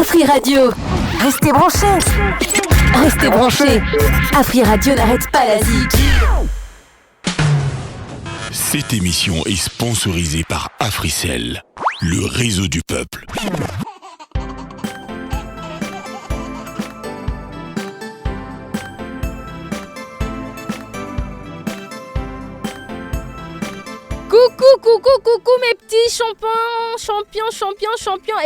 Afri Radio. Restez branchés. Restez branchés. Afri Radio n'arrête pas la zik. Cette émission est sponsorisée par Africell, le réseau du peuple. Coucou mes petits champions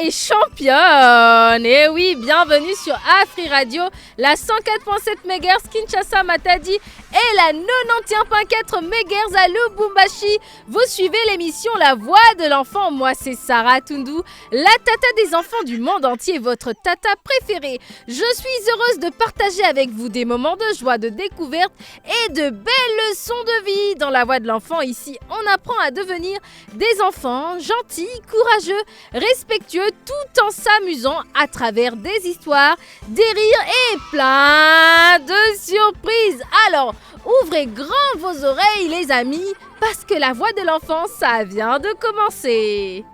et championnes. Et oui, bienvenue sur Afri Radio, la 104.7 MHz Kinshasa Matadi et la 91.4 MHz à Lubumbashi. Vous suivez l'émission La Voix de l'Enfant. Moi, c'est Sarah Toundou, la tata des enfants du monde entier, votre tata préférée. Je suis heureuse de partager avec vous des moments de joie, de découverte et de belles leçons de vie. Dans La Voix de l'Enfant, ici, on apprend à devenir des enfants gentils, courageux, respectueux, tout en s'amusant à travers des histoires, des rires et plein de surprises. Alors, ouvrez grand vos oreilles les amis, parce que La Voix de l'Enfant, ça vient de commencer.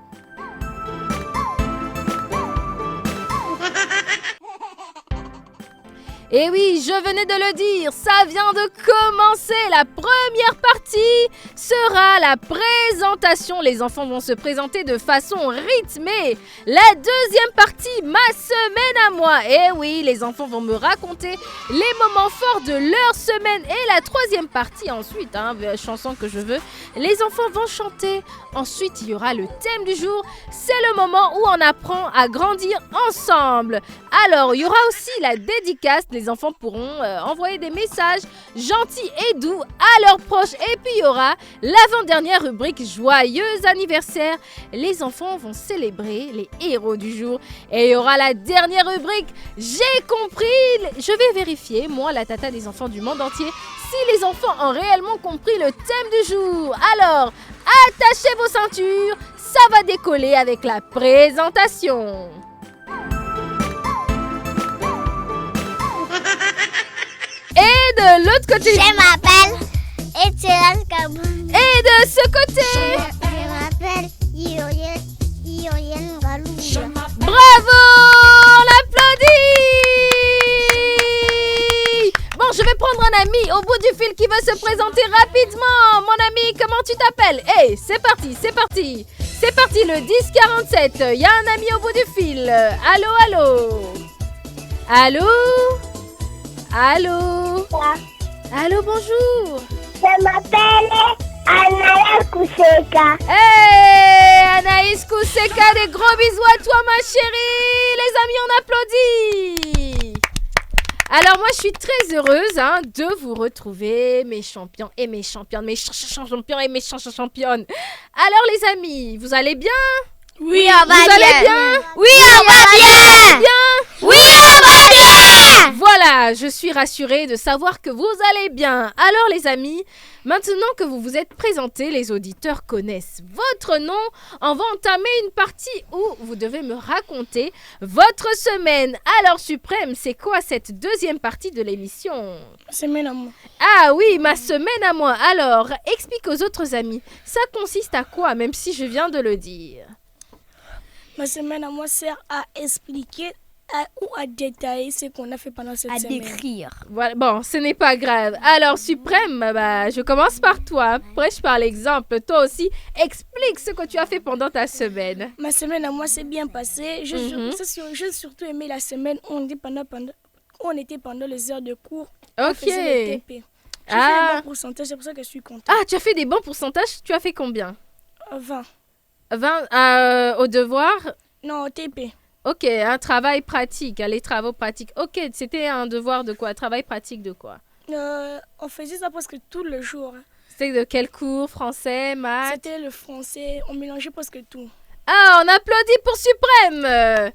Et oui, je venais de le dire, ça vient de commencer. La première partie sera la présentation. Les enfants vont se présenter de façon rythmée. La deuxième partie, ma semaine à moi. Et oui, les enfants vont me raconter les moments forts de leur semaine. Et la troisième partie, ensuite, chanson que je veux, les enfants vont chanter. Ensuite, il y aura le thème du jour. C'est le moment où on apprend à grandir ensemble. Alors, il y aura aussi la dédicace. Les enfants pourront envoyer des messages gentils et doux à leurs proches. Et puis, il y aura l'avant-dernière rubrique Joyeux anniversaire. Les enfants vont célébrer les héros du jour. Et il y aura la dernière rubrique J'ai compris. Je vais vérifier, moi, la tata des enfants du monde entier, si les enfants ont réellement compris le thème du jour. Alors, attachez vos ceintures, ça va décoller avec la présentation. Et de l'autre côté. Je m'appelle Etienne Kabou. Et de ce côté. Je m'appelle Ioyen Galou. Bravo, on l'applaudit. Bon, je vais prendre un ami au bout du fil qui va se présenter rapidement. Mon ami, comment tu t'appelles? Hey, c'est parti. C'est parti, le 1047. Il y a un ami au bout du fil. Allô, bonjour. Je m'appelle Anaïs Kouseka. Hey, Anaïs Kouseka, des gros bisous à toi, ma chérie. Les amis, on applaudit. Alors, moi, je suis très heureuse de vous retrouver, mes champions et mes championnes, mes champions et mes championnes. Alors, les amis, vous allez bien? Oui, on va bien. Vous allez bien? Oui, on va bien. Oui, on va bien. Voilà, je suis rassurée de savoir que vous allez bien. Alors les amis, maintenant que vous vous êtes présentés, les auditeurs connaissent votre nom. On va entamer une partie où vous devez me raconter votre semaine. Alors Suprême, c'est quoi cette deuxième partie de l'émission? Semaine à moi. Ah oui, ma semaine à moi. Alors, explique aux autres amis, ça consiste à quoi, même si je viens de le dire? Ma semaine à moi sert à expliquer ou à détailler ce qu'on a fait pendant cette semaine. À décrire. Voilà, bon, ce n'est pas grave. Alors, Suprême, je commence par toi. Prêche par l'exemple. Toi aussi, explique ce que tu as fait pendant ta semaine. Ma semaine à moi s'est bien passée. J'ai surtout aimé la semaine où on était pendant les heures de cours. On faisait le TP. J'ai fait des bons pourcentages, c'est pour ça que je suis contente. Ah, tu as fait des bons pourcentages? Tu as fait combien? 20. 20 au devoir? Non, au TP. Ok, un travail pratique, les travaux pratiques. Ok, c'était un devoir de quoi? Travail pratique de quoi? On faisait ça presque tout le jour. C'était de quel cours? Français, maths? C'était le français, on mélangeait presque tout. Ah, on applaudit pour Suprême.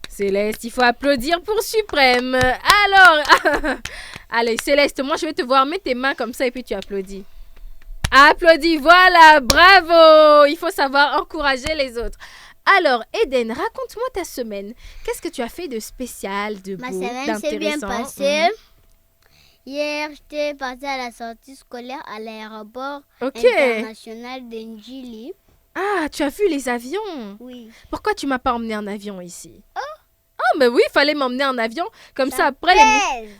Céleste, il faut applaudir pour Suprême. Alors, allez Céleste, moi je vais te voir, mets tes mains comme ça et puis tu applaudis. Applaudis, voilà, bravo. Il faut savoir encourager les autres. Alors, Eden, raconte-moi ta semaine. Qu'est-ce que tu as fait de spécial, de beau, d'intéressant? Ma semaine s'est bien passée. Hier, j'étais partie à la sortie scolaire à l'aéroport international d'Njili. Ah, tu as vu les avions? Oui. Pourquoi tu m'as pas emmené en avion ici? Oh, mais oui, il fallait m'emmener en avion. Comme ça, après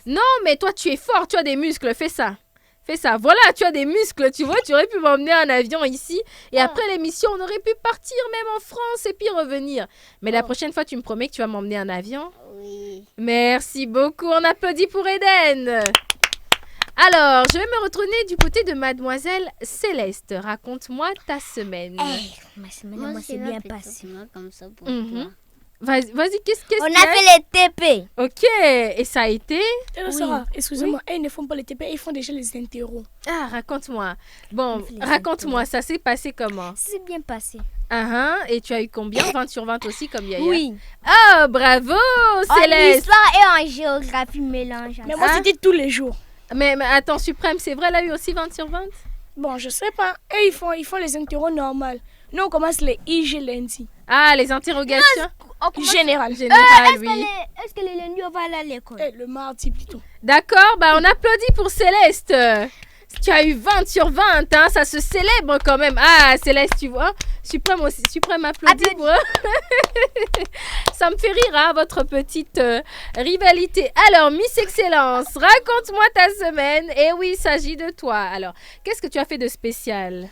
Non, mais toi, tu es fort, tu as des muscles, fais ça. Fais ça. Voilà, tu as des muscles, tu vois, tu aurais pu m'emmener en avion ici. Et après l'émission, on aurait pu partir même en France et puis revenir. Mais la prochaine fois, tu me promets que tu vas m'emmener en avion? Oui. Merci beaucoup. On applaudit pour Eden. Alors, je vais me retourner du côté de Mademoiselle Céleste. Raconte-moi ta semaine. Ma semaine, moi, c'est bien passé. Comme ça pour toi. Vas-y, qu'est-ce On a fait les TP. Ok, et ça a été? Sarah, excusez-moi, ils ne font pas les TP, ils font déjà les interros. Ah, raconte-moi. Bon, raconte-moi, ça s'est passé comment? C'est bien passé. Et tu as eu combien? 20 sur 20 aussi, comme Yaya? Oui. Oh, bravo, Céleste. En histoire et en géographie mélange. Mais moi, c'était tous les jours. Mais attends, Suprême, c'est vrai, elle a eu aussi 20 sur 20? Bon, je sais pas. Et ils font les interros normales. Nous, on commence les IG lundi. Ah, les interrogations? Général, oui. Est-ce que les lundis, on va aller à l'école? Le mardi plutôt. D'accord, on applaudit pour Céleste. Tu as eu 20 sur 20, hein, ça se célèbre quand même. Ah, Céleste, tu vois. Suprême aussi. Suprême applaudit. Ça me fait rire, hein, votre petite rivalité. Alors, Miss Excellence, raconte-moi ta semaine. Et oui, il s'agit de toi. Alors, qu'est-ce que tu as fait de spécial?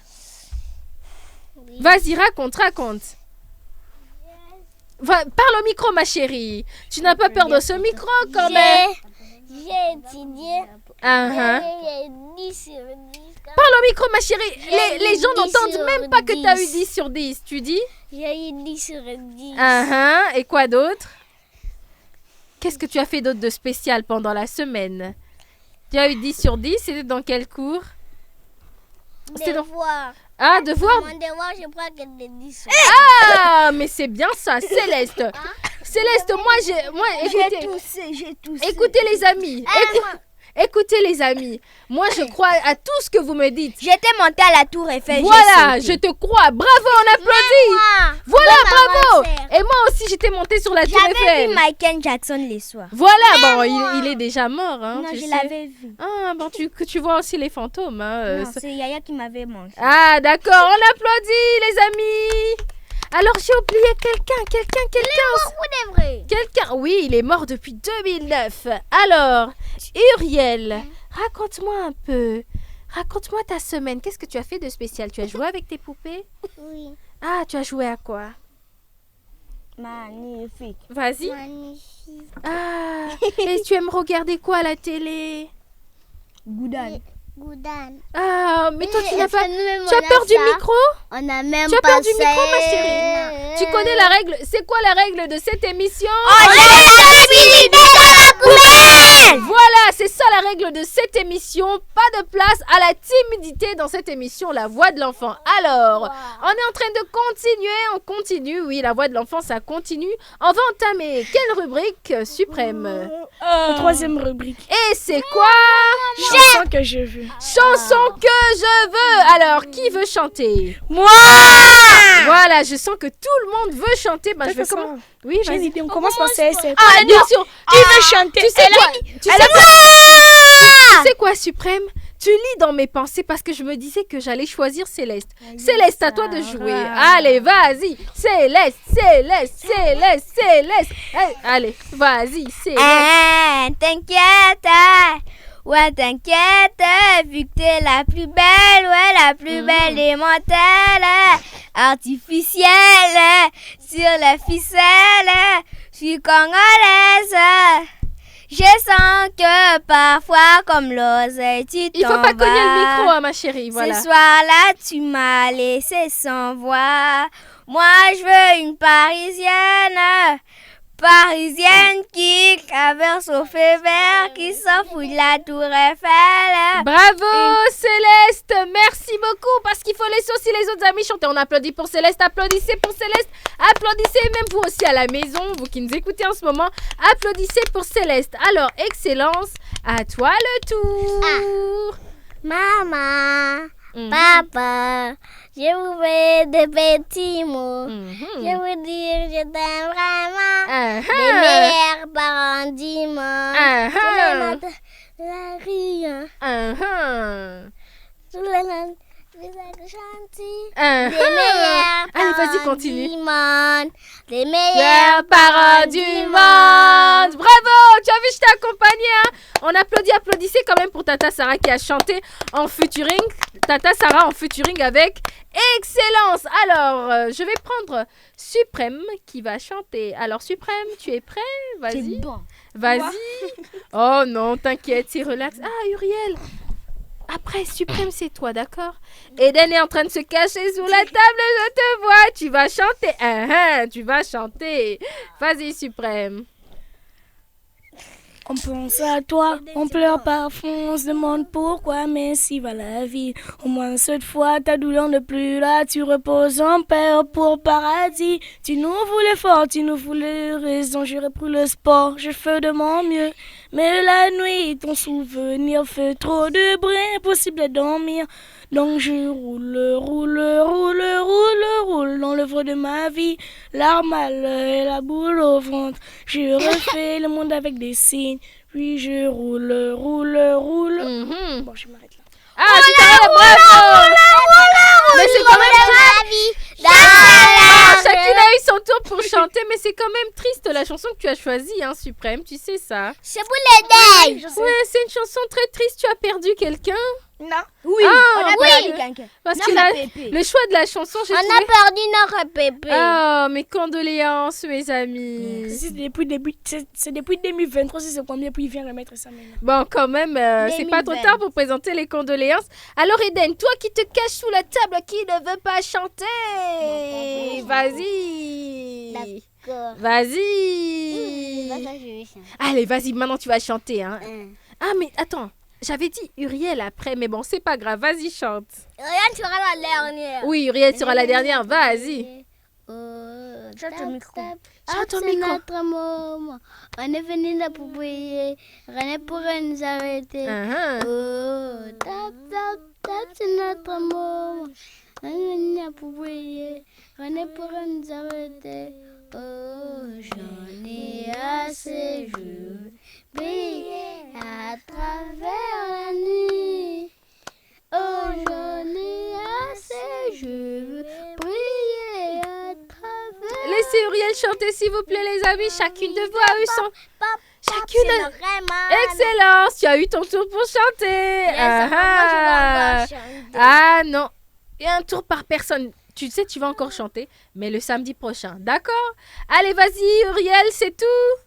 Vas-y, raconte. Parle au micro, ma chérie. Tu n'as pas peur de ce micro quand même? J'ai étudié. J'ai 10 sur 10. Parle au micro, ma chérie. Les gens n'entendent même pas que tu as eu 10 sur 10. Tu dis? J'ai eu 10 sur 10. Et quoi d'autre? Qu'est-ce que tu as fait d'autre de spécial pendant la semaine? Tu as eu 10 sur 10. C'était dans quel cours? Devoir. Ah, devoir? Mon devoir, je crois que c'est 10 sur 10. Ah, mais c'est bien ça, Céleste. Céleste, moi, j'ai toussé. Écoutez les amis. Écoutez les amis. Moi, je crois à tout ce que vous me dites. J'étais montée à la tour Eiffel. Voilà, je te crois. Bravo, on applaudit. Voilà, bravo. Et moi aussi, j'étais montée sur la tour Eiffel. J'avais vu Michael Jackson les soirs. Voilà, il est déjà mort. Hein, non, je l'avais vu. Ah, tu vois aussi les fantômes. Hein, non, c'est Yaya qui m'avait mangé. Ah, d'accord, on applaudit, les amis. Alors, j'ai oublié quelqu'un. Il est mort ou de vrai? Quelqu'un, oui, il est mort depuis 2009. Alors, Uriel, raconte-moi un peu. Raconte-moi ta semaine. Qu'est-ce que tu as fait de spécial? Tu as joué avec tes poupées? Oui. Ah, tu as joué à quoi? Magnifique. Vas-y. Magnifique. Ah, et tu aimes regarder quoi à la télé? Goudan. Ah, mais toi, tu n'as pas... Tu as peur du micro? On a même Tu as pas peur du micro, ma chérie? Tu connais la règle? C'est quoi la règle de cette émission? Voilà, c'est ça la règle de cette émission. Pas de place à la timidité dans cette émission, la voix de l'enfant. Alors, on est en train de continuer, on continue. Oui, la voix de l'enfant, ça continue. On va entamer quelle rubrique, Suprême? La troisième rubrique. Et c'est quoi? Chanson que je veux. Chanson que je veux. Alors, qui veut chanter? Moi! Voilà, je sens que tout le monde veut chanter. Je vais commencer. Oui, j'ai une vas-y. idée, on commence par CS7. Ah, bien sûr. Qui veut chanter? Tu sais quoi, Suprême? Tu lis dans mes pensées parce que je me disais que j'allais choisir Céleste. Céleste, à toi de jouer. Allez, vas-y. Céleste. Allez, vas-y, Céleste. T'inquiète. Ouais, t'inquiète, vu que t'es la plus belle, ouais, la plus belle des mentales, artificielle, sur la ficelle, je suis congolaise. Je sens que parfois, comme l'oseille, tu t'en vas. Il faut pas cogner le micro, hein, ma chérie, voilà. Ce soir-là, tu m'as laissé sans voix. Moi, je veux une Parisienne qui traverse au feu vert, qui s'en fout de la tour Eiffel. Bravo Céleste, merci beaucoup parce qu'il faut laisser aussi les autres amis chanter. On applaudit pour Céleste, applaudissez pour Céleste, applaudissez même vous aussi à la maison, vous qui nous écoutez en ce moment, applaudissez pour Céleste. Alors, Excellence, à toi le tour. Maman, papa, je vous fais des petits mots. Je vous dire je t'aime vraiment. Les meilleurs parents du monde. Tous les notes de la rue. Tous les notes de gentils. Les meilleurs Allez, vas-y, parents continue. du monde. Les meilleurs parents du monde. On applaudissez quand même pour Tata Sarah qui a chanté en featuring. Tata Sarah en featuring avec excellence. Alors, je vais prendre Suprême qui va chanter. Alors, Suprême, tu es prêt? Vas-y. C'est bon. Vas-y. Oh non, t'inquiète, c'est relax. Ah, Uriel. Après, Suprême, c'est toi, d'accord? Eden est en train de se cacher sous la table, je te vois. Tu vas chanter. Tu vas chanter. Vas-y, Suprême. On pense à toi, on pleure parfois, on se demande pourquoi, mais si va la vie. Au moins cette fois, ta douleur n'est plus là, tu reposes en paix pour paradis. Tu nous voulais fort, tu nous voulais raison, j'ai repris le sport, je fais de mon mieux. Mais la nuit, ton souvenir fait trop de bruit, impossible de dormir. Donc je roule dans l'œuvre de ma vie, l'arme à l'œil, la boule au ventre. Je refais le monde avec des signes, puis je roule. Bon, je m'arrête là. Ah, tu t'arrêtes, bravo! Mais c'est quand même ma vie. chacune a eu son tour pour chanter, mais c'est quand même triste la chanson que tu as choisie, hein, Suprême, tu sais ça. C'est pour les dents. Ouais, c'est une chanson très triste, tu as perdu quelqu'un? Non. Oui, on a perdu quelqu'un. Parce que le choix de la chanson, j'ai On trouvé... a perdu notre pépé. Oh, mes condoléances, mes amis. C'est depuis 2023, c'est combien, puis il vient remettre ça maintenant. Bon, quand même, c'est pas trop tard pour présenter les condoléances. Alors, Eden, toi qui te caches sous la table, qui ne veut pas chanter? Vas-y. D'accord. Vas-y. Allez, vas-y, maintenant tu vas chanter. Hein. Ah, mais attends. J'avais dit Uriel après, mais bon, c'est pas grave. Vas-y, chante. Uriel sera la dernière. Oui, Uriel sera la dernière. Vas-y. Chante au micro. Chante au C'est micro. notre moment. On est venu là pour prier. Rien ne pourrait nous arrêter. Oh, tap, tap, tap, c'est notre moment. On est venu là pour prier. Rien ne pourrait nous arrêter. Oh, j'en ai assez, je veux briller à travers la nuit. Oh, j'en ai assez, je veux briller à travers. Laissez Uriel chanter, s'il vous plaît, les amis. Chacune de vous a eu son... Chacune. Excellence, tu as eu ton tour pour chanter. Ah non, il y a un tour par personne. Tu sais, tu vas encore chanter, mais le samedi prochain, d'accord? Allez, vas-y, Uriel, c'est tout?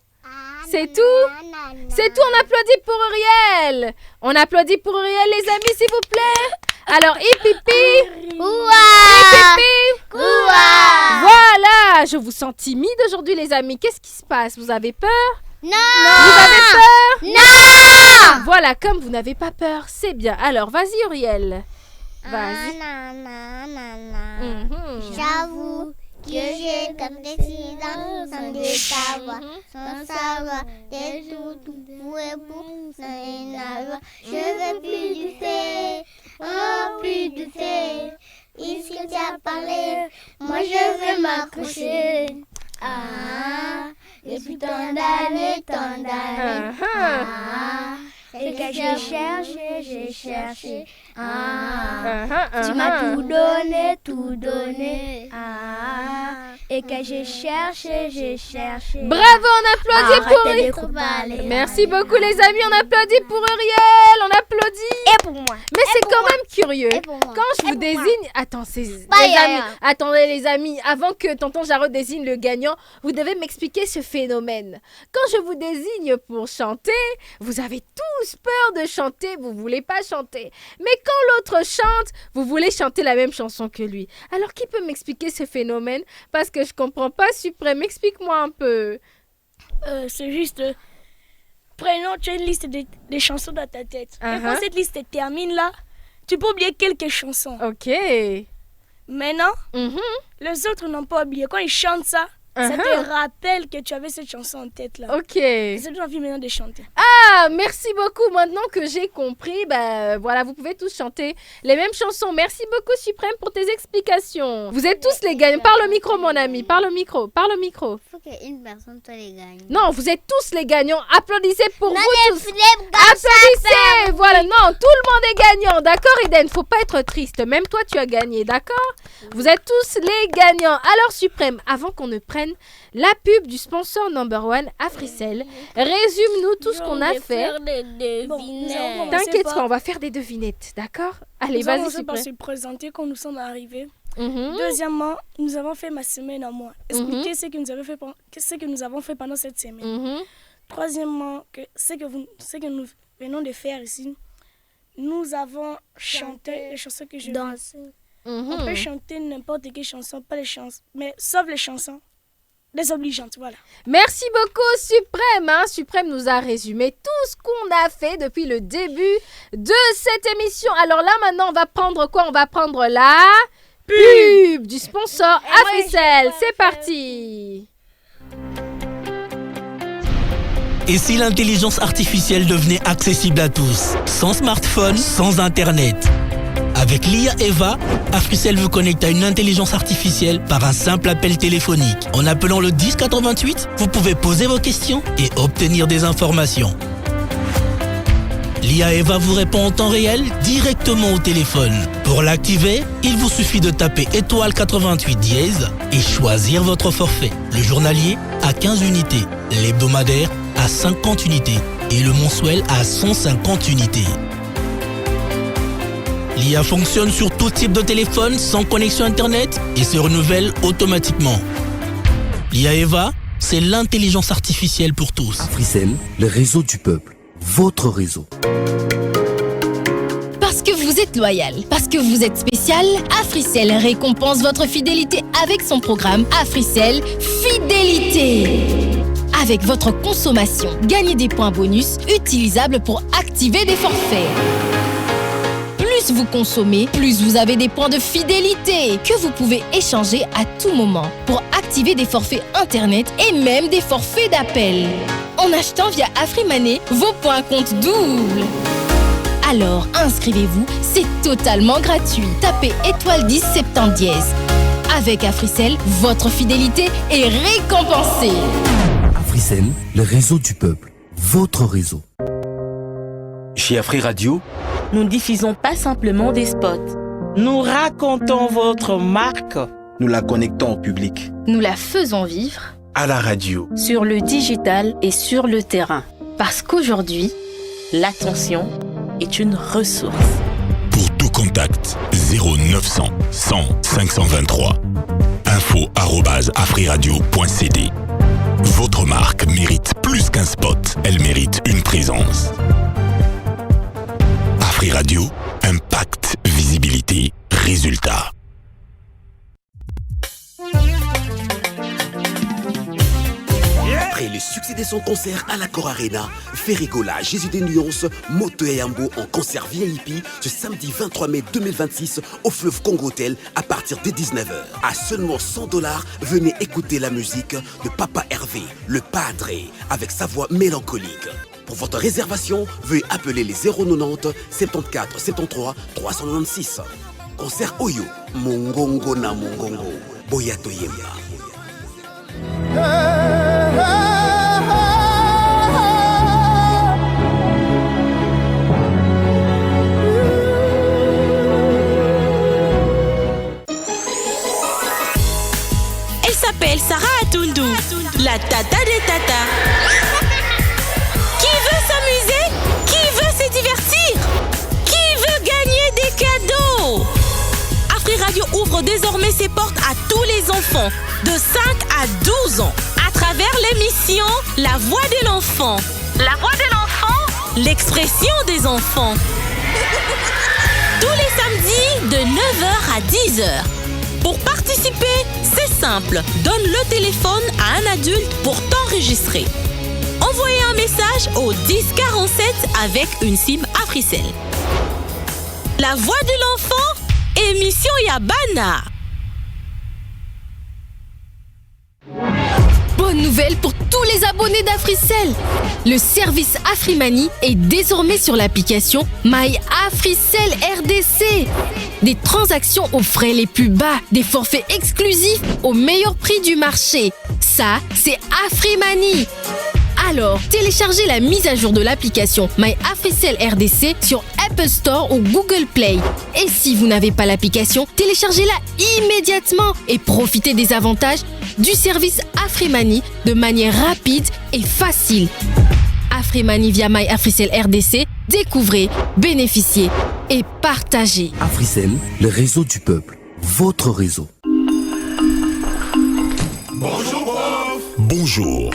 C'est tout? C'est tout, on applaudit pour Uriel. On applaudit pour Uriel, les amis, s'il vous plaît. Alors, hipipi. Voilà, je vous sens timide aujourd'hui, les amis. Qu'est-ce qui se passe? Vous avez peur? Non. Vous avez peur? Non. Voilà, comme vous n'avez pas peur, c'est bien. Alors, vas-y, Uriel. Vas-y. J'avoue que j'ai comme décident sans le savoir, sans savoir des tout pour je veux plus douter, oh plus douter. Ici tu as parlé, moi je veux m'accrocher. Ah, depuis tant d'années, c'est que j'ai cherché. Tu m'as tout donné. Et que j'ai cherché. Bravo, on applaudit pour Uriel. Merci beaucoup, les amis, on applaudit pour Uriel. On applaudit. Et pour moi. Mais c'est quand même curieux. Quand Quand je vous désigne... Attends, les amis. Attendez, les amis. Avant que tonton Jarod désigne le gagnant, vous devez m'expliquer ce phénomène. Quand je vous désigne pour chanter, vous avez tous peur de chanter, vous voulez pas chanter. Mais quand l'autre chante, vous voulez chanter la même chanson que lui. Alors, qui peut m'expliquer ce phénomène? Parce que je comprends pas, Suprême. Explique-moi un peu. C'est juste... Prenons, tu as une liste des chansons dans ta tête. Et quand cette liste se termine là, tu peux oublier quelques chansons. Ok. Maintenant, les autres n'ont pas oublié. Quand ils chantent ça, ça te rappelle que tu avais cette chanson en tête là. Ok. C'est tout envie maintenant de chanter. Ah, merci beaucoup. Maintenant que j'ai compris, voilà, vous pouvez tous chanter les mêmes chansons. Merci beaucoup, Suprême, pour tes explications. Vous êtes tous les gagnants. Parle au micro, mon ami. Parle au micro. Il faut qu'une personne soit les gagne. Non, vous êtes tous les gagnants. Applaudissez pour vous tous. Applaudissez. Voilà, non, tout le monde est gagnant. D'accord, Eden? Faut pas être triste. Même toi, tu as gagné. D'accord? Vous êtes tous les gagnants. Alors, Suprême, avant qu'on ne prenne Lorraine, la pub du sponsor number one, Africell. Résume-nous tout ce qu'on a fait. T'inquiète pas, on va faire des devinettes, d'accord? Allez, vas-y, Suprême. On va se présenter quand nous sommes arrivés. Deuxièmement, nous avons fait ma semaine à moi. Expliquez ce que nous avons fait pendant cette semaine. Troisièmement, ce que nous venons de faire ici, nous avons chanté les chansons que je danse. On peut chanter n'importe quelle chanson, pas les chansons, mais sauf les chansons désobligeantes, voilà. Merci beaucoup Suprême. Suprême nous a résumé tout ce qu'on a fait depuis le début de cette émission. Alors là, maintenant, on va prendre quoi? On va prendre la pub du sponsor Africell. C'est parti. Et si l'intelligence artificielle devenait accessible à tous, sans smartphone, sans internet? Avec l'IA Eva, Africell vous connecte à une intelligence artificielle par un simple appel téléphonique. En appelant le 1088, vous pouvez poser vos questions et obtenir des informations. L'IA Eva vous répond en temps réel directement au téléphone. Pour l'activer, il vous suffit de taper étoile 88 dièse et choisir votre forfait. Le journalier à 15 unités, l'hebdomadaire à 50 unités et le mensuel à 150 unités. L'IA fonctionne sur tout type de téléphone sans connexion Internet et se renouvelle automatiquement. L'IA Eva, c'est l'intelligence artificielle pour tous. Africell, le réseau du peuple, votre réseau. Parce que vous êtes loyal, parce que vous êtes spécial, Africell récompense votre fidélité avec son programme Africell Fidélité. Avec votre consommation, gagnez des points bonus utilisables pour activer des forfaits. Plus vous consommez, plus vous avez des points de fidélité que vous pouvez échanger à tout moment pour activer des forfaits internet et même des forfaits d'appel. En achetant via AfriMoney, vos points comptent double. Alors inscrivez-vous, c'est totalement gratuit. Tapez étoile 10 70 dièse. Avec Africell, votre fidélité est récompensée. Africell, le réseau du peuple, votre réseau. Chez Afri Radio, nous ne diffusons pas simplement des spots. Nous racontons votre marque. Nous la connectons au public. Nous la faisons vivre. À la radio. Sur le digital et sur le terrain. Parce qu'aujourd'hui, l'attention est une ressource. Pour tout contact, 0900 100 523. info@afriradio.cd. Votre marque mérite plus qu'un spot, elle mérite une présence. Afri Radio, impact, visibilité, résultat. Après le succès de son concert à l'Accor Arena, Ferrigola, Jésus des Nuances, Moto et Yambo en concert VIP ce samedi 23 mai 2026 au Fleuve Congo Hotel à partir de 19h. À seulement $100, venez écouter la musique de Papa Hervé, le Padre, avec sa voix mélancolique. Pour votre réservation, veuillez appeler les 090 74 73 396. Concert Oyo, Mongongo na Mongongo, Boyato Yemba. Elle s'appelle Sarah Atundu, la tata des tatas. Qui veut s'amuser? Qui veut se divertir? Qui veut gagner des cadeaux? Afri Radio ouvre désormais ses portes à tous les enfants de 5 à 12 ans à travers l'émission La Voix de l'Enfant. La Voix de l'Enfant, l'expression des enfants. Tous les samedis de 9h à 10h. Pour participer, c'est simple. Donne le téléphone à un adulte pour t'enregistrer. Envoyez un message au 1047 avec une SIM Africell. La Voix de l'Enfant, émission Yabana. Bonne nouvelle pour tous les abonnés d'Africell. Le service AfriMoney est désormais sur l'application My Africell RDC. Des transactions aux frais les plus bas, des forfaits exclusifs au meilleur prix du marché. Ça, c'est AfriMoney. Alors, téléchargez la mise à jour de l'application My Africell RDC sur Apple Store ou Google Play. Et si vous n'avez pas l'application, téléchargez-la immédiatement et profitez des avantages du service Afrimani de manière rapide et facile. Afrimani via My Africell RDC, découvrez, bénéficiez et partagez. Africell, le réseau du peuple, votre réseau. Bonjour, prof. Bonjour.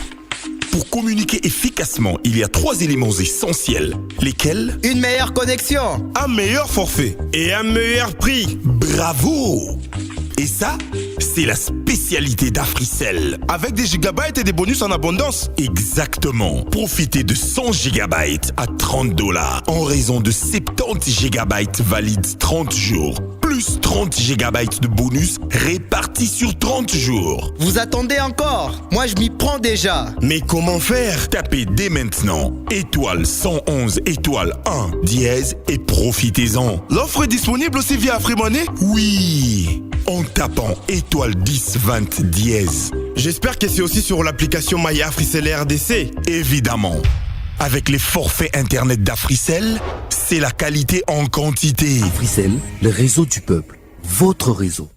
Pour communiquer efficacement, il y a 3 éléments essentiels. Lesquels? Une meilleure connexion, un meilleur forfait et un meilleur prix. Bravo! Et ça, c'est la spécialité d'Africell. Avec des gigabytes et des bonus en abondance. Exactement. Profitez de 100 gigabytes à $30 en raison de 70 gigabytes valides 30 jours. Plus 30 gigabytes de bonus répartis sur 30 jours. Vous attendez encore? Moi, je m'y prends déjà. Mais comment faire? Tapez dès maintenant étoile 111 étoile 1 dièse et profitez-en. L'offre est disponible aussi via Afrimoney? Oui, en tapant étoile 10 20 dièse. J'espère que c'est aussi sur l'application My Africell RDC. Évidemment. Avec les forfaits internet d'Africell, c'est la qualité en quantité. Africell, le réseau du peuple, votre réseau.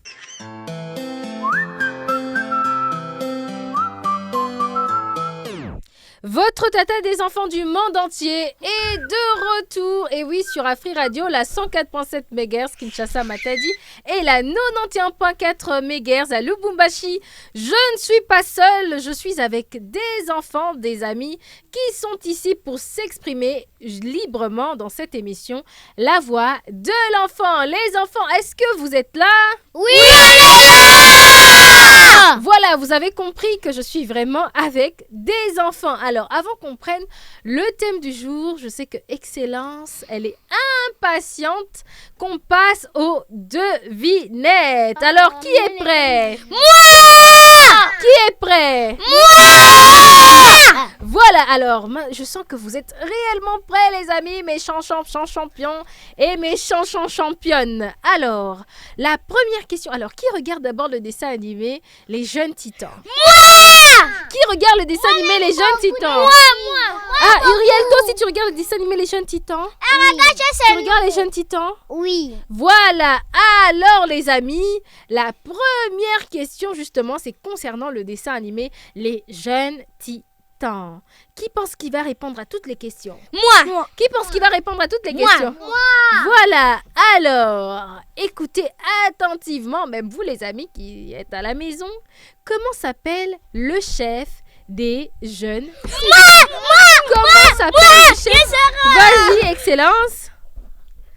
Votre tata des enfants du monde entier est de retour. Et oui, sur Afri Radio, la 104.7 MHz Kinshasa Matadi et la 91.4 MHz à Lubumbashi. Je ne suis pas seule, je suis avec des enfants, des amis qui sont ici pour s'exprimer librement dans cette émission. La voix de l'enfant. Les enfants, est-ce que vous êtes là? Oui! Voilà, vous avez compris que je suis vraiment avec des enfants. Alors, avant qu'on prenne le thème du jour, je sais que Excellence, elle est impatiente qu'on passe aux devinettes. Alors, qui est prêt? Moi! Qui est prêt? Moi! Voilà, alors, je sens que vous êtes réellement prêts, les amis, mes champions et mes championnes. Alors, la première question. Alors, qui regarde d'abord le dessin animé Les Jeunes Titans? Moi! Qui regarde le dessin animé Les Jeunes Titans? Moi! Ah, Uriel, toi aussi, tu regardes le dessin animé Les Jeunes Titans? Tu regardes Les Jeunes Titans? Oui. Voilà. Alors, les amis, la première question, justement, c'est concernant le dessin animé Les Jeunes Titans. Qui pense qu'il va répondre à toutes les questions? Moi. Qui pense qu'il va répondre à toutes les questions? Moi. Voilà. Alors, écoutez attentivement, même vous les amis qui êtes à la maison, comment s'appelle le chef des jeunes? Comment s'appelle le chef? Vas-y, Excellence.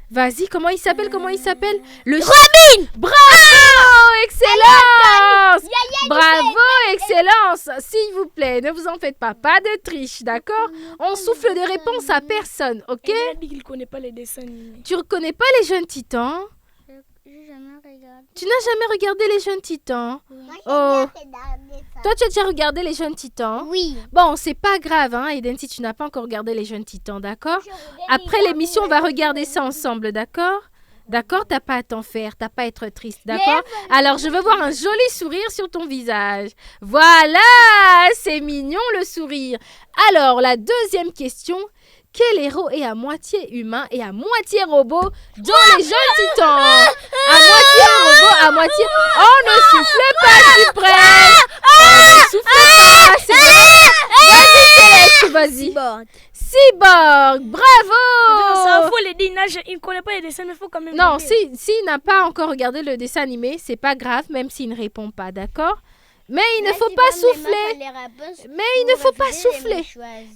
Vas-y, comment il s'appelle? Le Robin! Bravo, Excellence! Bravo, Excellence! S'il vous plaît, ne vous en faites pas de triche, d'accord? On souffle de réponse à personne, ok? Il a dit qu'il ne connaît pas les dessins animés. Tu ne reconnais pas Les Jeunes Titans? J'ai jamais regardé. Tu n'as jamais regardé Les Jeunes Titans? Oh. Toi, tu as déjà regardé Les Jeunes Titans? Oui. Bon, c'est pas grave, hein, Eden, si tu n'as pas encore regardé Les Jeunes Titans, d'accord? Après l'émission, on va regarder ça ensemble, d'accord? D'accord, t'as pas à t'en faire, t'as pas à être triste, d'accord? Alors, je veux voir un joli sourire sur ton visage. Voilà, c'est mignon le sourire. Alors, la deuxième question. Quel héros est à moitié humain et à moitié robot dans Les Jeunes Titans? À moitié robot, à moitié... Oh, ne soufflez pas, Cyprès! Oh, ne soufflez pas, c'est bon. Vas-y, Céleste, vas-y. Cyborg, bravo! C'est un faux, il ne connaît pas les dessins, mais il faut quand même... Non, s'il n'a pas encore regardé le dessin animé, c'est pas grave, même s'il ne répond pas, d'accord? Mais il ne faut pas souffler. Mais il ne faut pas souffler.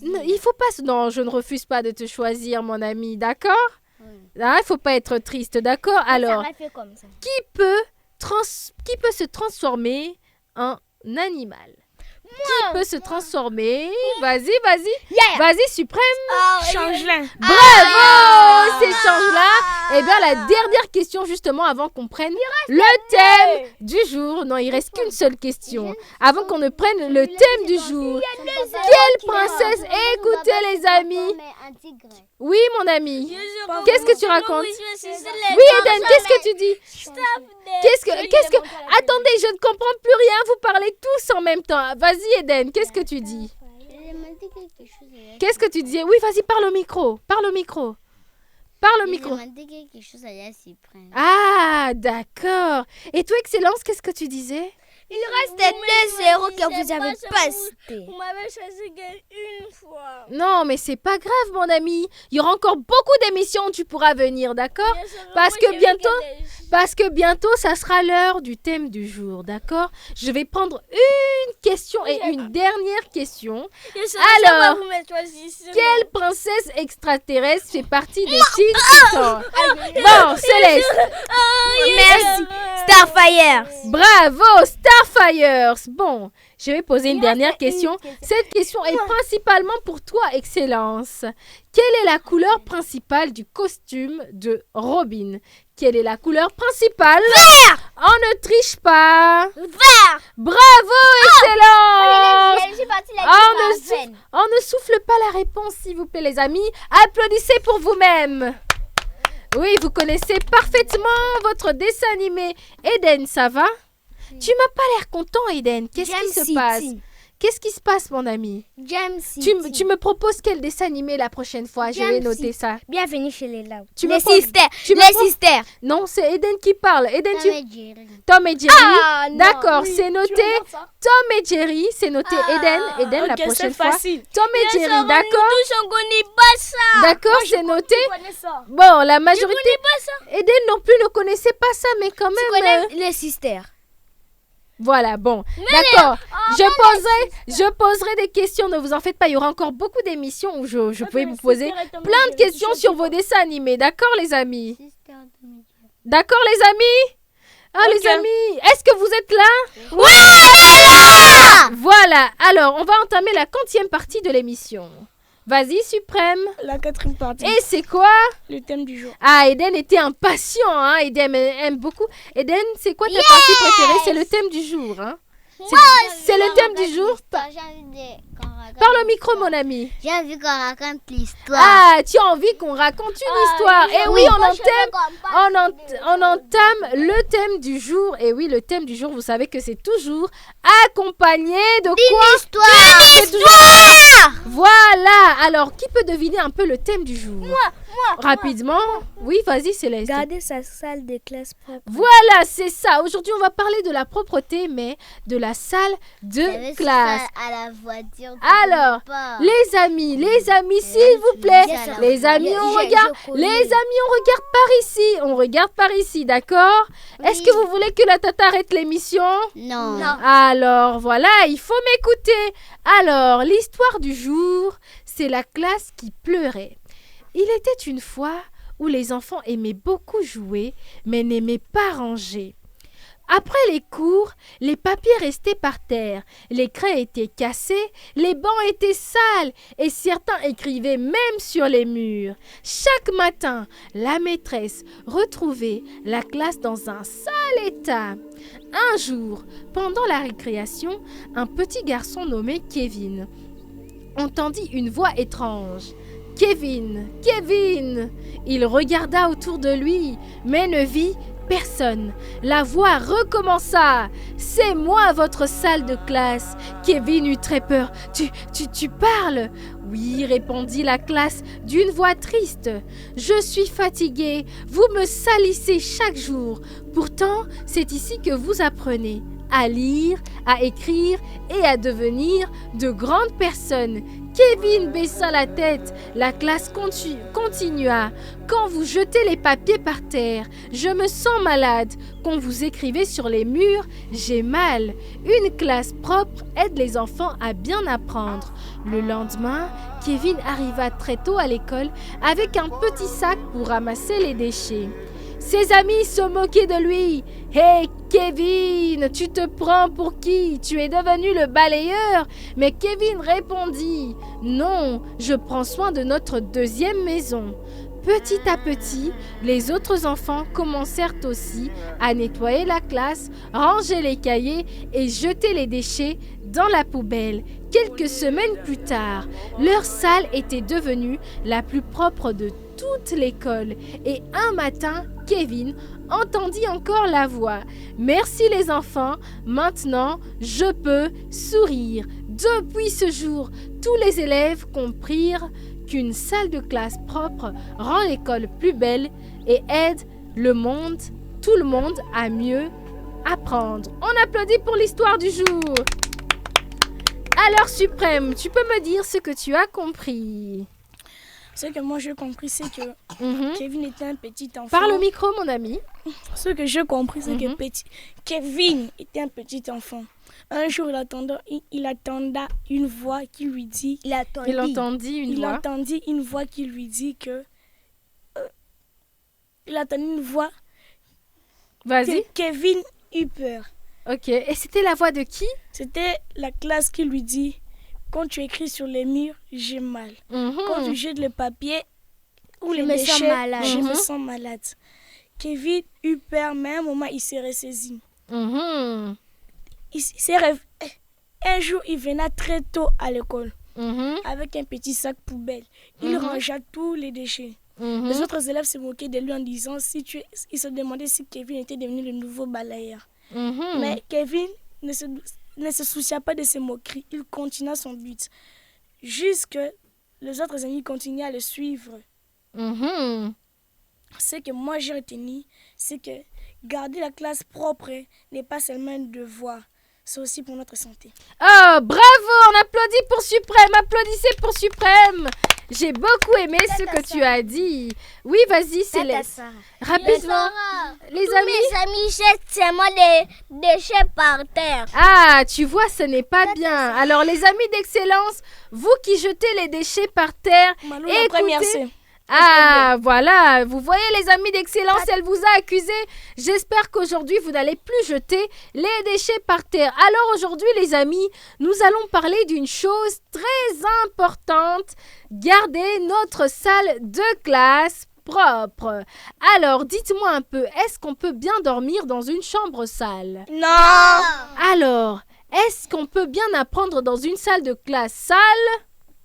Non, il faut pas. Non, je ne refuse pas de te choisir, mon ami, d'accord? Ah, il faut pas être triste, d'accord? Alors, qui peut se transformer en animal? Qui peut se transformer? Vas-y. Yeah. Vas-y, Suprême. Changelin. Bravo, c'est Changelin. Eh bien, la dernière question, justement, avant qu'on prenne le thème du jour. Non, il reste qu'une seule question. Avant qu'on ne prenne le thème du jour. Quelle princesse? Écoutez, les amis. Oui, mon ami. Qu'est-ce que tu racontes? Oui, Eden, qu'est-ce que tu dis? Qu'est-ce que... Attendez, je ne comprends plus rien. Vous parlez tous en même temps. Vas-y, Eden, qu'est-ce que tu dis? Qu'est-ce que tu disais? Oui, vas-y, parle au micro. Ah, d'accord. Et toi, Excellence, qu'est-ce que tu disais? Il restait 2 0 que vous avez pas cités. Vous m'avez choisi une fois. Non, mais c'est pas grave, mon ami. Il y aura encore beaucoup d'émissions où tu pourras venir, d'accord? Parce que bientôt, ça sera l'heure du thème du jour, d'accord? Je vais prendre une question et une dernière question. Alors, quelle princesse extraterrestre fait partie des Teen Titans? Bon, Céleste. Merci. Starfire. Bravo, Starfires. Bon, je vais poser une dernière question. Cette question est principalement pour toi, Excellence. Quelle est la couleur principale du costume de Robin? Quelle est la couleur principale? Vert. On ne triche pas. Vert. Bravo, Excellence. On ne souffle pas la réponse, s'il vous plaît, les amis. Applaudissez pour vous-même. Oui, vous connaissez parfaitement votre dessin animé. Eden, ça va? Tu m'as pas l'air content, Eden. Qu'est-ce qui se passe? Qu'est-ce qui se passe, mon ami? Tu me proposes quel dessin animé la prochaine fois? Je vais noter ça. Bienvenue chez les Lau. Les sisters. Non, c'est Eden qui parle. Eden, Tom et Jerry. Ah, d'accord, c'est noté. Tom et Jerry, c'est noté. Eden, la prochaine fois. Tom et Jerry, d'accord? On connaît pas ça. D'accord, c'est noté. Bon, la majorité. Eden non plus ne connaissait pas ça, mais quand même. Les sisters. Voilà, bon, d'accord. Je poserai des questions, ne vous en faites pas. Il y aura encore beaucoup d'émissions où je pourrais vous poser plein de questions sur vos dessins animés. D'accord, les amis? D'accord, les amis? Ah, les amis, est-ce que vous êtes là? Oui, on est là! Voilà, alors, on va entamer la 40e partie de l'émission. Vas-y, Suprême. La 4e partie. Et c'est quoi? Le thème du jour. Ah, Eden était impatient, hein. Eden aime beaucoup. Eden, c'est quoi ta partie préférée? C'est le thème du jour, hein. C'est le thème du jour. Parle au micro, mon ami. J'ai envie qu'on raconte l'histoire. Ah, tu as envie qu'on raconte une histoire. Et oui, on entame le thème du jour. Et oui, le thème du jour, vous savez que c'est toujours accompagné de quoi? Une histoire. Voilà. Alors, qui peut deviner un peu le thème du jour? Moi. Rapidement. Oui, vas-y, Céleste. Garder sa salle de classe propre. Voilà, c'est ça. Aujourd'hui, on va parler de la propreté, mais de la salle de classe. À la voiture. Alors, les amis, s'il vous plaît. Les amis, on regarde. Les amis, on regarde par ici. On regarde par ici, d'accord? Oui. Est-ce que vous voulez que la tata arrête l'émission? Non. Alors, voilà, il faut m'écouter. Alors, l'histoire du jour, c'est la classe qui pleurait. Il était une fois où les enfants aimaient beaucoup jouer, mais n'aimaient pas ranger. Après les cours, les papiers restaient par terre, les craies étaient cassées, les bancs étaient sales et certains écrivaient même sur les murs. Chaque matin, la maîtresse retrouvait la classe dans un sale état. Un jour, pendant la récréation, un petit garçon nommé Kevin entendit une voix étrange. « Kevin, Kevin !» Il regarda autour de lui, mais ne vit personne. La voix recommença. « C'est moi, votre salle de classe !» Kevin eut très peur. « Tu parles ?» ?»« Oui, répondit la classe d'une voix triste. « Je suis fatiguée. Vous me salissez chaque jour. Pourtant, c'est ici que vous apprenez à lire, à écrire et à devenir de grandes personnes. » Kevin baissa la tête. La classe continua. « Quand vous jetez les papiers par terre, je me sens malade. Quand vous écrivez sur les murs, j'ai mal. Une classe propre aide les enfants à bien apprendre. » Le lendemain, Kevin arriva très tôt à l'école avec un petit sac pour ramasser les déchets. Ses amis se moquaient de lui. « Hé, Kevin, tu te prends pour qui? Tu es devenu le balayeur ?» Mais Kevin répondit « Non, je prends soin de notre deuxième maison. » Petit à petit, les autres enfants commencèrent aussi à nettoyer la classe, ranger les cahiers et jeter les déchets dans la poubelle. Quelques semaines plus tard, leur salle était devenue la plus propre de toute l'école. Et un matin, Kevin entendit encore la voix. « Merci les enfants, maintenant je peux sourire. » Depuis ce jour, tous les élèves comprirent qu'une salle de classe propre rend l'école plus belle et aide tout le monde à mieux apprendre. On applaudit pour l'histoire du jour. Alors Suprême, tu peux me dire ce que tu as compris? Ce que moi j'ai compris, c'est que Kevin était un petit enfant. Parle au micro, mon ami. Ce que j'ai compris, c'est que Kevin était un petit enfant. Un jour, il attendait une voix qui lui dit... Il entendit une voix qui lui dit que... il attendit une voix... Vas-y. Kevin eut peur. Ok, et c'était la voix de qui? C'était la classe qui lui dit... Quand tu écris sur les murs, j'ai mal. Quand tu jettes le papier ou les déchets, je me sens malade. Kevin eut peur, mais à un moment, il s'est ressaisi. Un jour, il venait très tôt à l'école avec un petit sac poubelle. Il rangea tous les déchets. Les autres élèves se moquaient de lui en disant ils se demandaient si Kevin était devenu le nouveau balayeur. Mais Kevin ne se soucia pas de ces moqueries. Il continua son but. Jusque les autres amis continuaient à le suivre. Ce que moi j'ai retenu, c'est que garder la classe propre n'est pas seulement un devoir, c'est aussi pour notre santé. Oh, bravo! On applaudit pour Suprême. Applaudissez pour Suprême. J'ai beaucoup aimé ce que tu as dit. Oui, vas-y, Céleste. Rapidement. Les amis. Mes amis jettent seulement des déchets par terre. Ah, tu vois, ce n'est pas bien. Alors, les amis d'excellence, vous qui jetez les déchets par terre, écoutez. Ah, voilà, vous voyez les amis d'excellence, elle vous a accusé. J'espère qu'aujourd'hui, vous n'allez plus jeter les déchets par terre. Alors aujourd'hui, les amis, nous allons parler d'une chose très importante. Garder notre salle de classe propre. Alors, dites-moi un peu, est-ce qu'on peut bien dormir dans une chambre sale? Non. Alors, est-ce qu'on peut bien apprendre dans une salle de classe sale?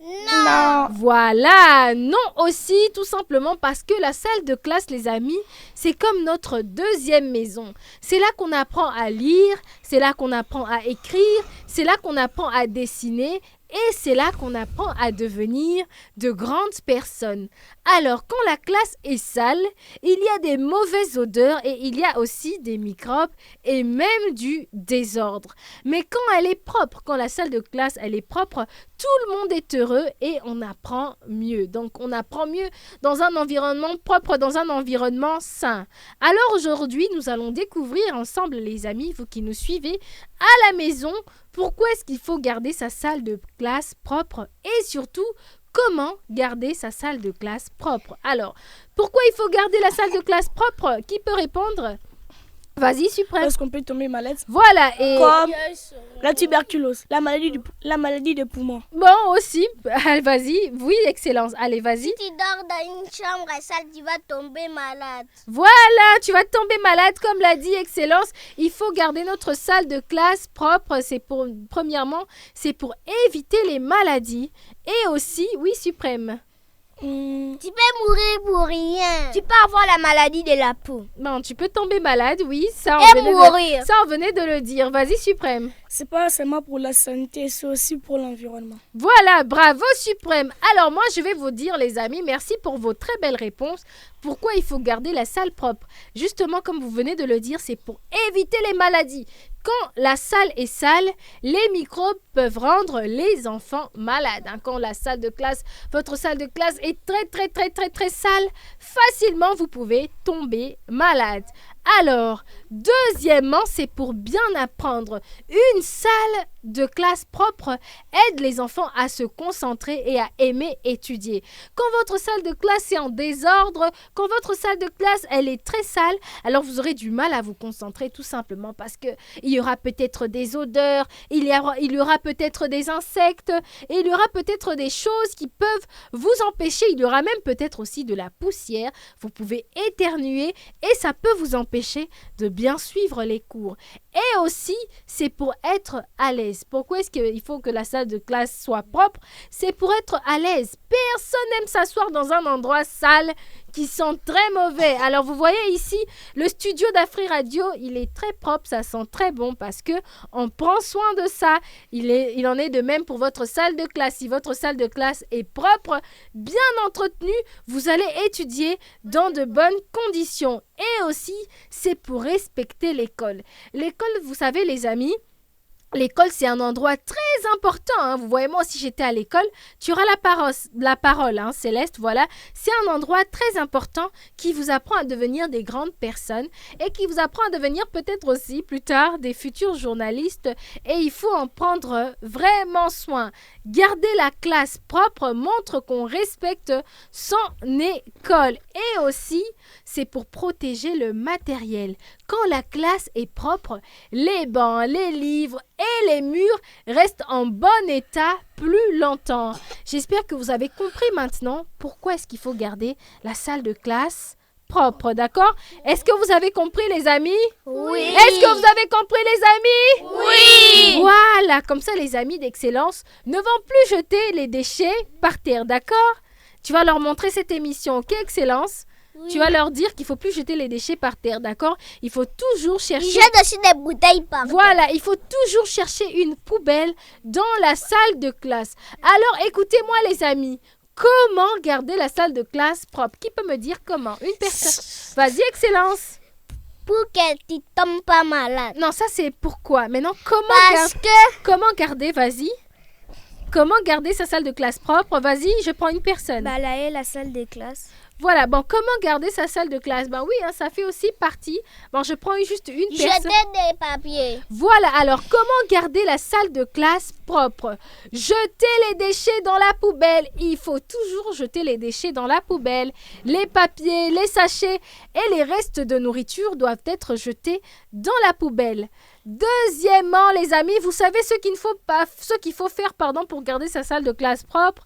Non. Voilà, non aussi, tout simplement parce que la salle de classe, les amis, c'est comme notre deuxième maison. C'est là qu'on apprend à lire, c'est là qu'on apprend à écrire, c'est là qu'on apprend à dessiner et c'est là qu'on apprend à devenir de grandes personnes. Alors, quand la classe est sale, il y a des mauvaises odeurs et il y a aussi des microbes et même du désordre. Mais quand elle est propre, quand la salle de classe elle est propre, tout le monde est heureux et on apprend mieux. Donc, on apprend mieux dans un environnement propre, dans un environnement sain. Alors, aujourd'hui, nous allons découvrir ensemble, les amis, vous qui nous suivez, à la maison, pourquoi est-ce qu'il faut garder sa salle de classe propre et surtout, comment garder sa salle de classe propre. Alors, pourquoi il faut garder la salle de classe propre? Qui peut répondre? Vas-y, Suprême. Parce qu'on peut tomber malade. Voilà. Et comme la tuberculose, la maladie des poumons. Bon, aussi. Vas-y. Oui, excellence. Allez, vas-y. Si tu dors dans une chambre sale, tu vas tomber malade. Voilà, tu vas tomber malade. Comme l'a dit excellence, il faut garder notre salle de classe propre. Premièrement, c'est pour éviter les maladies. Et aussi, oui, Suprême. Tu peux mourir pour rien. Tu peux avoir la maladie de la peau. Non, tu peux tomber malade, oui. Ça, on venait de le dire. Vas-y, Suprême. C'est pas seulement pour la santé, c'est aussi pour l'environnement. Voilà, bravo, Suprême. Alors moi, je vais vous dire, les amis, merci pour vos très belles réponses. Pourquoi il faut garder la salle propre? Justement, comme vous venez de le dire, c'est pour éviter les maladies. Quand la salle est sale, les microbes peuvent rendre les enfants malades. Quand la salle de classe, votre salle de classe est très sale, facilement vous pouvez tomber malade. Alors, deuxièmement, c'est pour bien apprendre. Une salle de classe propre aide les enfants à se concentrer et à aimer étudier. Quand votre salle de classe est en désordre, quand votre salle de classe elle est très sale, alors vous aurez du mal à vous concentrer tout simplement parce que il y aura peut-être des odeurs, il y aura peut-être des insectes et il y aura peut-être des choses qui peuvent vous empêcher. Il y aura même peut-être aussi de la poussière. Vous pouvez éternuer et ça peut vous empêcher de bien suivre les cours. Et aussi, c'est pour être à l'aise. Pourquoi est-ce qu'il faut que la salle de classe soit propre? C'est pour être à l'aise. Personne n'aime s'asseoir dans un endroit sale qui sentent très mauvais. Alors vous voyez ici, le studio d'Afri Radio, il est très propre, ça sent très bon parce que on prend soin de ça. Il en est de même pour votre salle de classe. Si votre salle de classe est propre, bien entretenue, vous allez étudier dans de bonnes conditions. Et aussi, c'est pour respecter l'école. L'école, vous savez les amis, l'école, c'est un endroit très important. Hein. Vous voyez, moi, si j'étais à l'école, tu auras la parole, hein, Céleste. Voilà, c'est un endroit très important qui vous apprend à devenir des grandes personnes et qui vous apprend à devenir peut-être aussi plus tard des futurs journalistes. Et il faut en prendre vraiment soin. Garder la classe propre montre qu'on respecte son école. Et aussi, c'est pour protéger le matériel. Quand la classe est propre, les bancs, les livres et les murs restent en bon état plus longtemps. J'espère que vous avez compris maintenant pourquoi est-ce qu'il faut garder la salle de classe propre, d'accord? Est-ce que vous avez compris les amis? Oui. Est-ce que vous avez compris les amis? Oui. Voilà, comme ça les amis d'excellence ne vont plus jeter les déchets par terre, d'accord? Tu vas leur montrer cette émission, ok Excellence? Oui. Tu vas leur dire qu'il ne faut plus jeter les déchets par terre, d'accord? Il faut toujours chercher... Ils jettent aussi des bouteilles par terre. Voilà, il faut toujours chercher une poubelle dans la salle de classe. Alors, écoutez-moi les amis, comment garder la salle de classe propre? Qui peut me dire comment? Une personne. Vas-y, Excellence. Pour que tu ne tombes pas malade. Non, ça c'est pourquoi. Maintenant, comment garder, vas-y. Comment garder sa salle de classe propre? Vas-y, je prends une personne. Balayer la salle de classe. Voilà, bon, comment garder sa salle de classe? Ben oui, hein, ça fait aussi partie. Bon, je prends juste une personne. Jeter des papiers. Voilà, alors comment garder la salle de classe propre? Jeter les déchets dans la poubelle. Il faut toujours jeter les déchets dans la poubelle. Les papiers, les sachets et les restes de nourriture doivent être jetés dans la poubelle. Deuxièmement, les amis, vous savez ce qu'il faut faire pour garder sa salle de classe propre?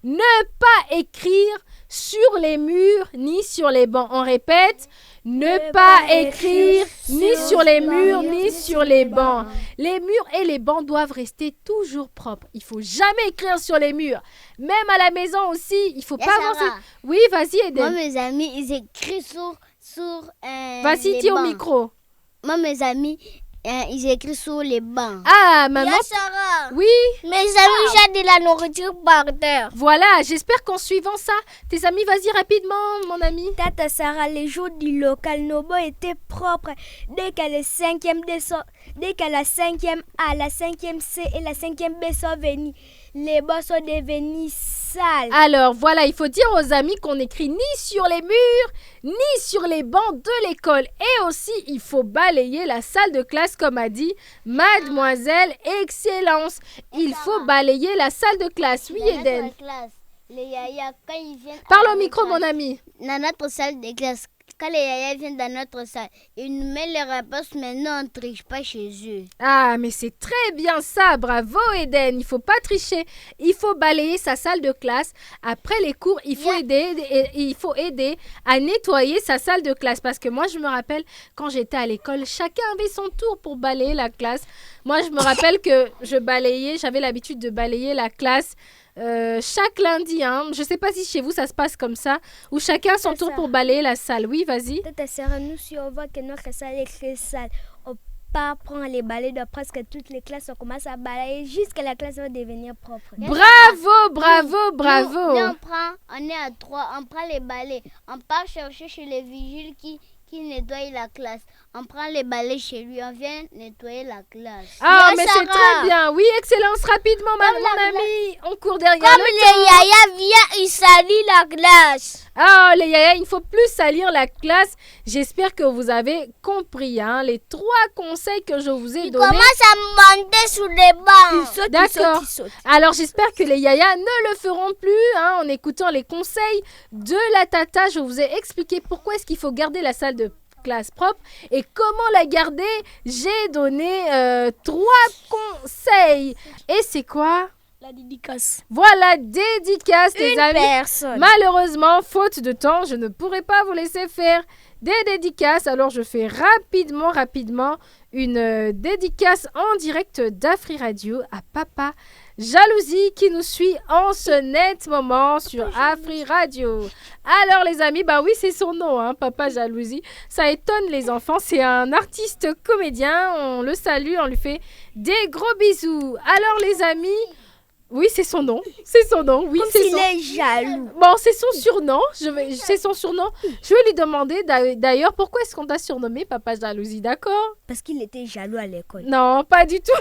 Ne pas écrire sur les murs ni sur les bancs. On répète, ne pas écrire ni sur les murs ni sur les bancs. Les murs et les bancs doivent rester toujours propres. Il faut jamais écrire sur les murs. Même à la maison aussi, il faut pas avancer. Oui, vas-y Eden. Moi, mes amis, ils écrivent sur vas-y, dis au micro. Moi, mes amis... ils écrivent sur les bancs. Ah, maman. Sarah. Oui. Mes amis jettent de la nourriture par terre. Voilà, j'espère qu'en suivant ça, tes amis, vas-y rapidement, mon ami. Tata Sarah, les jours du local, nos bancs étaient propres. Dès que la 5e A, la 5e C et la 5e B sont venus, les bancs sont devenus sales. Alors voilà, il faut dire aux amis qu'on n'écrit ni sur les murs, ni sur les bancs de l'école. Et aussi, il faut balayer la salle de classe, comme a dit Mademoiselle Excellence. Il faut balayer la salle de classe. Oui, Eden. Les yaya, quand ils viennent... Parle au micro, mon ami. Dans notre salle de classe, quand les yaya viennent dans notre salle, ils nous mettent les réponses, mais nous, on ne triche pas chez eux. Ah, mais c'est très bien ça. Bravo, Eden. Il ne faut pas tricher. Il faut balayer sa salle de classe. Après les cours, il faut aider à nettoyer sa salle de classe. Parce que moi, je me rappelle, quand j'étais à l'école, chacun avait son tour pour balayer la classe. Moi, je me rappelle que j'avais l'habitude de balayer la classe chaque lundi, hein. Je ne sais pas si chez vous ça se passe comme ça, où chacun son tour pour balayer la salle. Oui, vas-y. Tata Sarah, nous, si on voit que notre salle est très sale, on part prendre les balais de presque toutes les classes, on commence à balayer jusqu'à la classe va devenir propre. Bravo. Nous, on est à 3, on prend les balais, on part chercher chez les vigiles qui nettoie la classe. On prend les balais chez lui, on vient nettoyer la classe. Ah, mais c'est très bien. Oui, Excellence, rapidement, mon ami. On court derrière. Comme les yaya viennent, ils salissent la classe. Ah, les yaya, il ne faut plus salir la classe. J'espère que vous avez compris, hein, les 3 conseils que je vous ai donnés. Ils commencent à monter sous les bancs. D'accord. Alors, j'espère que les yaya ne le feront plus, hein, en écoutant les conseils de la tata. Je vous ai expliqué pourquoi est-ce qu'il faut garder la salle de classe propre et comment la garder. J'ai donné 3 conseils. Et c'est quoi? La dédicace. Voilà, dédicace, les amis. Personne. Malheureusement, faute de temps, je ne pourrai pas vous laisser faire des dédicaces. Alors, je fais rapidement une dédicace en direct d'Afri Radio à Papa Jalousie qui nous suit en ce net moment sur Afri Radio. Alors les amis, bah oui c'est son nom, hein, Papa Jalousie. Ça étonne les enfants, c'est un artiste comédien, on le salue, on lui fait des gros bisous. Alors les amis... Oui, c'est son nom. Oui, comme c'est s'il est jaloux. Bon, c'est son surnom. C'est son surnom. Je vais lui demander d'ailleurs pourquoi est-ce qu'on t'a surnommé Papa Jalousie, d'accord? Parce qu'il était jaloux à l'école. Non, pas du tout.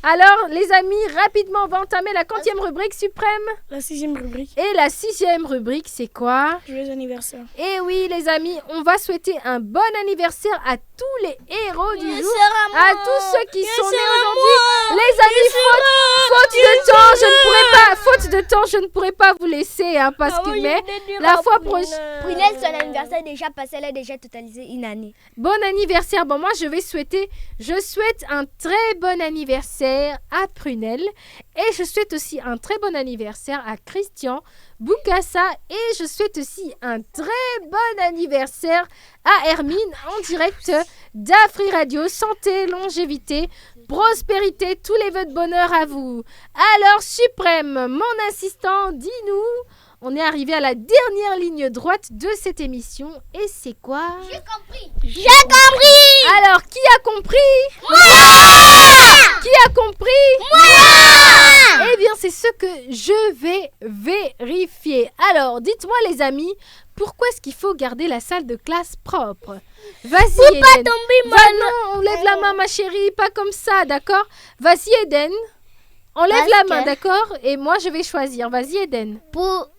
Alors, les amis, rapidement, on va entamer la 40e rubrique suprême. La 6e rubrique. Et la 6e rubrique, c'est quoi? Joyeux anniversaire. Et oui, les amis, on va souhaiter un bon anniversaire à tous les héros du jour, à tous ceux qui sont nés aujourd'hui. Les amis, faute de temps, je ne pourrais pas vous laisser, hein, parce que la fois prochaine... Prunelle, son anniversaire est déjà passé, elle a déjà totalisé une année. Bon anniversaire. Bon, moi, je souhaite un très bon anniversaire à Prunelle. Et je souhaite aussi un très bon anniversaire à Christian Boukassa. Et je souhaite aussi un très bon anniversaire à Hermine en direct d'Afri Radio. Santé, longévité, prospérité, tous les vœux de bonheur à vous. Alors, Suprême, mon assistant, dis-nous, on est arrivé à la dernière ligne droite de cette émission. Et c'est quoi? J'ai compris. Alors, qui a compris? Moi. Qui a compris? Moi. Eh bien, c'est ce que je vais vérifier. Alors, dites-moi les amis, pourquoi est-ce qu'il faut garder la salle de classe propre? Vas-y, pour Eden. pas tomber mal. Non, on lève la main, ma chérie, pas comme ça, d'accord? Vas-y, Eden. On lève la main, d'accord? Et moi, je vais choisir. Vas-y, Eden. Pour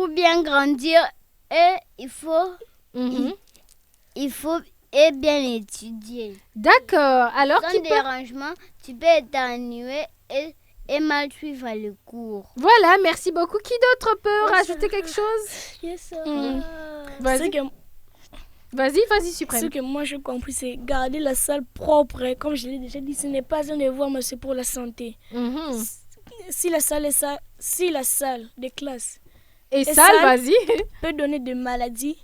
bien grandir, il faut bien étudier. D'accord. Alors, sans dérangement, tu peux éternuer et mal suivre le cours. Voilà, merci beaucoup. Qui d'autre peut rajouter quelque chose? Vas-y, Suprême. Ce que moi j'ai compris, c'est garder la salle propre. Comme je l'ai déjà dit, ce n'est pas un devoir, mais c'est pour la santé. Si la salle de classe est sale, vas-y, peut donner des maladies,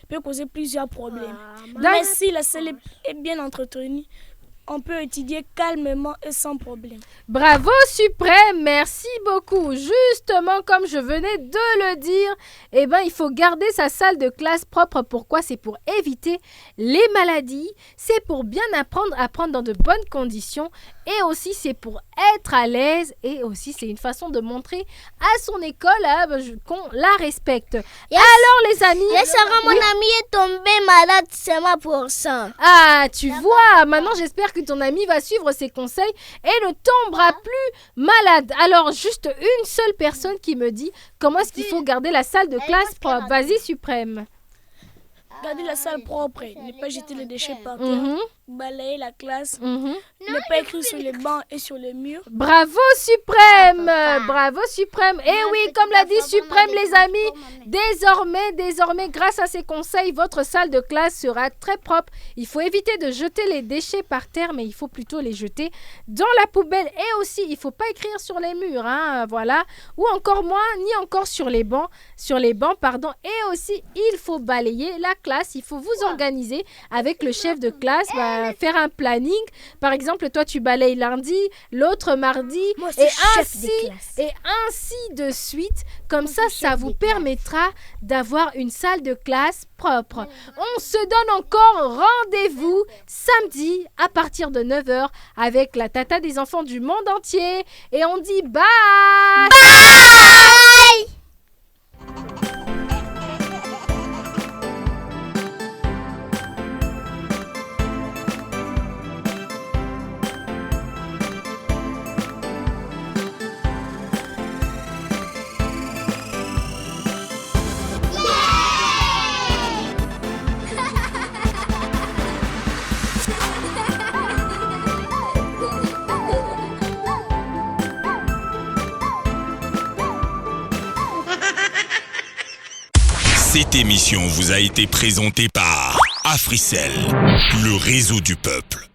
peut causer plusieurs problèmes. Mais si la salle est bien entretenue, on peut étudier calmement et sans problème. Bravo Suprême, merci beaucoup. Justement, comme je venais de le dire, il faut garder sa salle de classe propre. Pourquoi? C'est pour éviter les maladies, c'est pour bien apprendre dans de bonnes conditions, et aussi c'est pour être à l'aise, et aussi c'est une façon de montrer à son école qu'on la respecte. Alors les amis... Sarah, mon ami est tombé malade seulement pour ça. Ah, tu vois, maintenant j'espère que ton ami va suivre ses conseils et ne tombera plus malade. Alors, juste une seule personne qui me dit comment est-ce qu'il faut garder la salle de classe propre. Vas-y, Suprême. Garder la salle propre, ne pas jeter les déchets par terre, balayer la classe, ne pas écrire sur les bancs et sur les murs. Bravo Suprême, bravo Suprême. Et oui, comme l'a dit Suprême les amis, désormais, grâce à ces conseils, votre salle de classe sera très propre. Il faut éviter de jeter les déchets par terre, mais il faut plutôt les jeter dans la poubelle. Et aussi, il ne faut pas écrire sur les murs, voilà, ou encore moins, ni encore sur les bancs, Et aussi, il faut balayer la classe. Il faut vous organiser avec le chef de classe, faire un planning. Par exemple, toi, tu balayes lundi, l'autre mardi, et ainsi de suite. Comme ça vous permettra d'avoir une salle de classe propre. On se donne encore rendez-vous samedi à partir de 9h avec la tata des enfants du monde entier. Et on dit bye! Bye! Cette émission vous a été présentée par Africell, le réseau du peuple.